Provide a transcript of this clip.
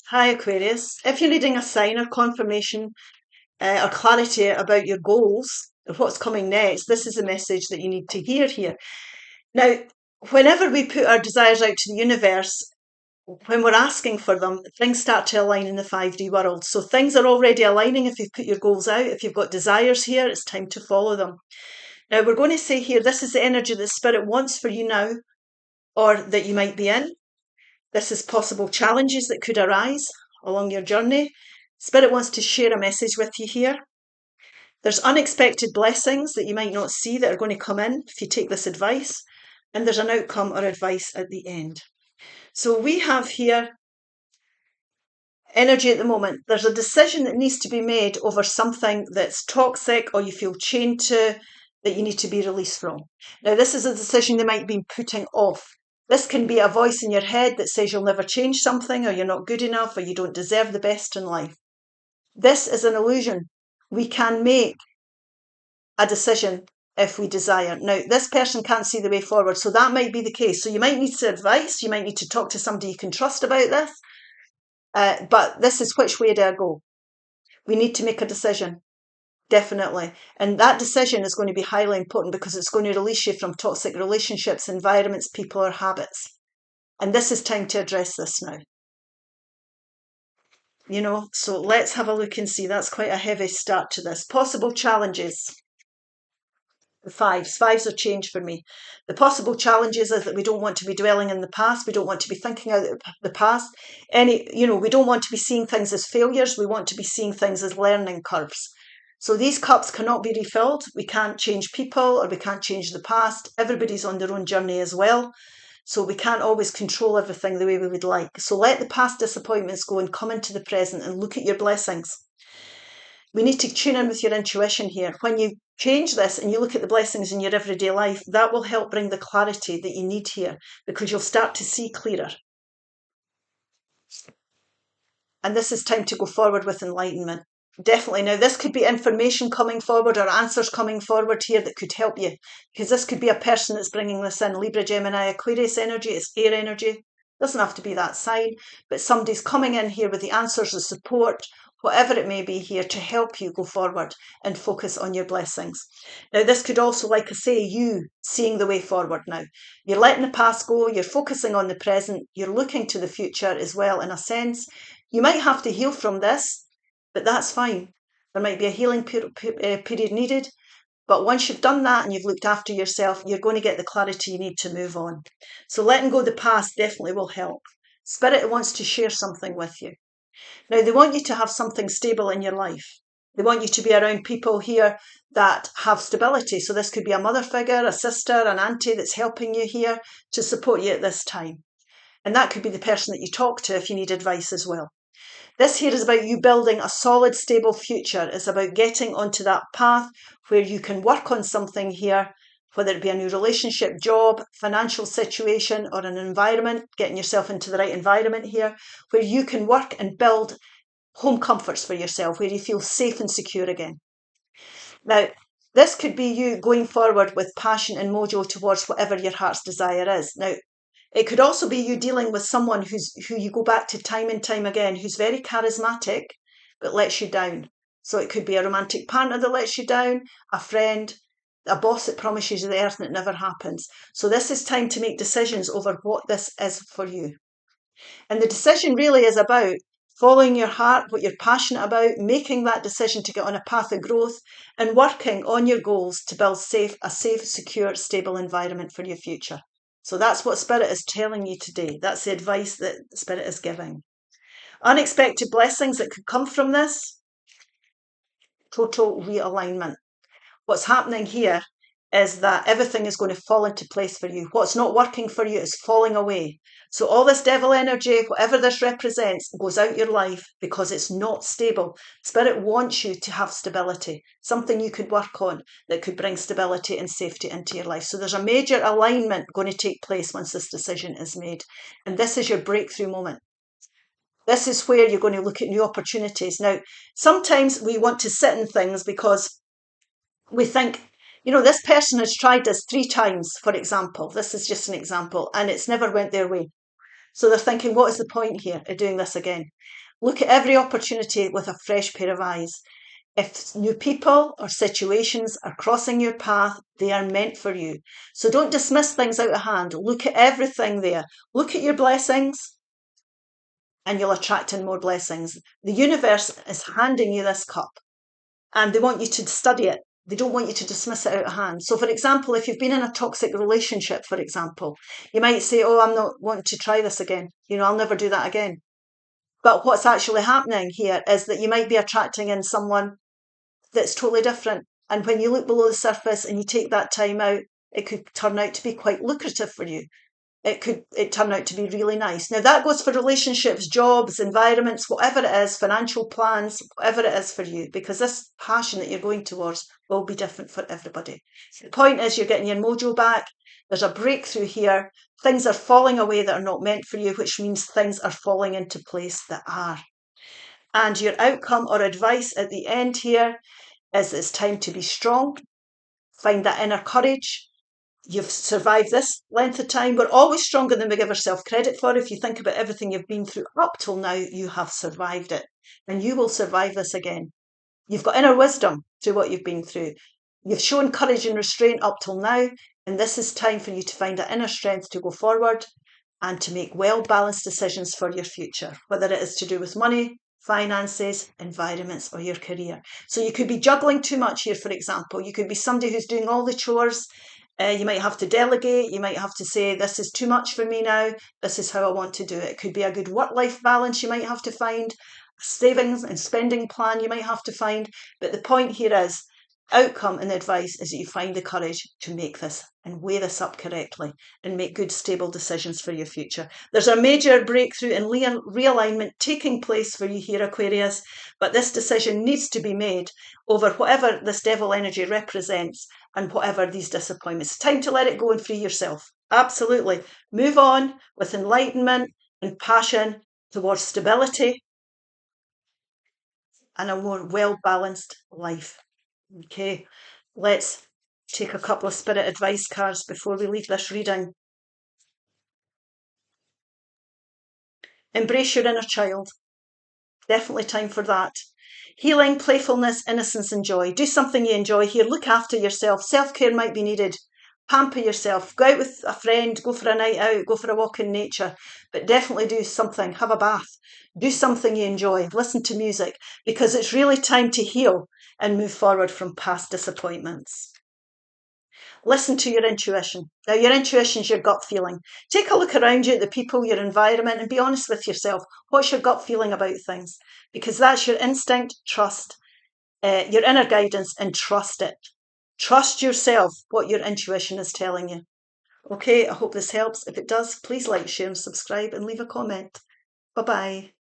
Hi Aquarius. If you're needing a sign or confirmation or clarity about your goals or what's coming next, this is the message that you need to hear here. Now, whenever we put our desires out to the universe, when we're asking for them, things start to align in the 5D world. So things are already aligning if you've put your goals out. If you've got desires here, it's time to follow them. Now, we're going to say here, this is the energy that Spirit wants for you now or that you might be in. This is possible challenges that could arise along your journey. Spirit wants to share a message with you here. There's unexpected blessings that you might not see that are going to come in if you take this advice. And there's an outcome or advice at the end. So we have here energy at the moment. There's a decision that needs to be made over something that's toxic or you feel chained to, that you need to be released from. Now, this is a decision you might be putting off. This can be a voice in your head that says you'll never change something, or you're not good enough, or you don't deserve the best in life. This is an illusion. We can make a decision if we desire. Now, this person can't see the way forward, so that might be the case. So you might need some advice. You might need to talk to somebody you can trust about this. But this is which way do I go? We need to make a decision. Definitely. And that decision is going to be highly important because it's going to release you from toxic relationships, environments, people, or habits. And this is time to address this now. So let's have a look and see. That's quite a heavy start to this. Possible challenges. The fives are change for me. The possible challenges is that we don't want to be dwelling in the past. We don't want to be thinking out the past. We don't want to be seeing things as failures. We want to be seeing things as learning curves. So these cups cannot be refilled. We can't change people or we can't change the past. Everybody's on their own journey as well. So we can't always control everything the way we would like. So let the past disappointments go and come into the present and look at your blessings. We need to tune in with your intuition here. When you change this and you look at the blessings in your everyday life, that will help bring the clarity that you need here because you'll start to see clearer. And this is time to go forward with enlightenment. Definitely. Now, this could be information coming forward or answers coming forward here that could help you, because this could be a person that's bringing this in. Libra, Gemini, Aquarius energy, it's air energy. Doesn't have to be that sign, but somebody's coming in here with the answers, the support, whatever it may be here to help you go forward and focus on your blessings. Now, this could also, like I say, you seeing the way forward now. You're letting the past go, you're focusing on the present, you're looking to the future as well in a sense. You might have to heal from this, but that's fine. There might be a healing period needed. But once you've done that and you've looked after yourself, you're going to get the clarity you need to move on. So letting go of the past definitely will help. Spirit wants to share something with you. Now, they want you to have something stable in your life. They want you to be around people here that have stability. So this could be a mother figure, a sister, an auntie that's helping you here to support you at this time. And that could be the person that you talk to if you need advice as well. This here is about you building a solid, stable future. It's about getting onto that path where you can work on something here, whether it be a new relationship, job, financial situation, or an environment, getting yourself into the right environment here, where you can work and build home comforts for yourself, where you feel safe and secure again. Now, this could be you going forward with passion and mojo towards whatever your heart's desire is. Now, it could also be you dealing with someone who you go back to time and time again, who's very charismatic, but lets you down. So it could be a romantic partner that lets you down, a friend, a boss that promises you the earth and it never happens. So this is time to make decisions over what this is for you. And the decision really is about following your heart, what you're passionate about, making that decision to get on a path of growth and working on your goals to build a safe, secure, stable environment for your future. So that's what Spirit is telling you today. That's the advice that Spirit is giving. Unexpected blessings that could come from this. Total realignment. What's happening here is that everything is going to fall into place for you. What's not working for you is falling away. So all this devil energy, whatever this represents, goes out your life because it's not stable. Spirit wants you to have stability, something you could work on that could bring stability and safety into your life. So there's a major alignment going to take place once this decision is made. And this is your breakthrough moment. This is where you're going to look at new opportunities. Now, sometimes we want to sit in things because we think, this person has tried this 3 times, for example. This is just an example, and it's never went their way. So they're thinking, what is the point here of doing this again? Look at every opportunity with a fresh pair of eyes. If new people or situations are crossing your path, they are meant for you. So don't dismiss things out of hand. Look at everything there. Look at your blessings and you'll attract in more blessings. The universe is handing you this cup and they want you to study it. They don't want you to dismiss it out of hand. So, for example, if you've been in a toxic relationship, for example, you might say, oh, I'm not wanting to try this again. I'll never do that again. But what's actually happening here is that you might be attracting in someone that's totally different. And when you look below the surface and you take that time out, it could turn out to be quite lucrative for you. It turn out to be really nice. Now that goes for relationships, jobs, environments, whatever it is, financial plans, whatever it is for you, because this passion that you're going towards will be different for everybody. The point is you're getting your mojo back. There's a breakthrough here. Things are falling away that are not meant for you, which means things are falling into place that are. And your outcome or advice at the end here is it's time to be strong. Find that inner courage. You've survived this length of time. We're always stronger than we give ourselves credit for. If you think about everything you've been through up till now, you have survived it. And you will survive this again. You've got inner wisdom through what you've been through. You've shown courage and restraint up till now. And this is time for you to find that inner strength to go forward and to make well-balanced decisions for your future, whether it is to do with money, finances, environments, or your career. So you could be juggling too much here, for example. You could be somebody who's doing all the chores. You might have to delegate. You might have to say, this is too much for me now. This is how I want to do it. It could be a good work-life balance you might have to find. Savings and spending plan you might have to find. But the point here is, outcome and advice is that you find the courage to make this and weigh this up correctly and make good, stable decisions for your future. There's a major breakthrough and realignment taking place for you here, Aquarius, but this decision needs to be made over whatever this devil energy represents and whatever these disappointments. It's time to let it go and free yourself. Absolutely. Move on with enlightenment and passion towards stability and a more well-balanced life. Okay, let's take a couple of spirit advice cards before we leave this reading. Embrace your inner child. Definitely time for that. Healing, playfulness, innocence and joy. Do something you enjoy here. Look after yourself. Self-care might be needed. Pamper yourself. Go out with a friend. Go for a night out. Go for a walk in nature. But definitely do something. Have a bath. Do something you enjoy. Listen to music, because it's really time to heal and move forward from past disappointments. Listen to your intuition. Now, your intuition is your gut feeling. Take a look around you at the people, your environment, and be honest with yourself. What's your gut feeling about things? Because that's your instinct. Trust your inner guidance and trust it. Trust yourself, what your intuition is telling you. Okay, I hope this helps. If it does, please like, share, and subscribe and leave a comment. Bye-bye.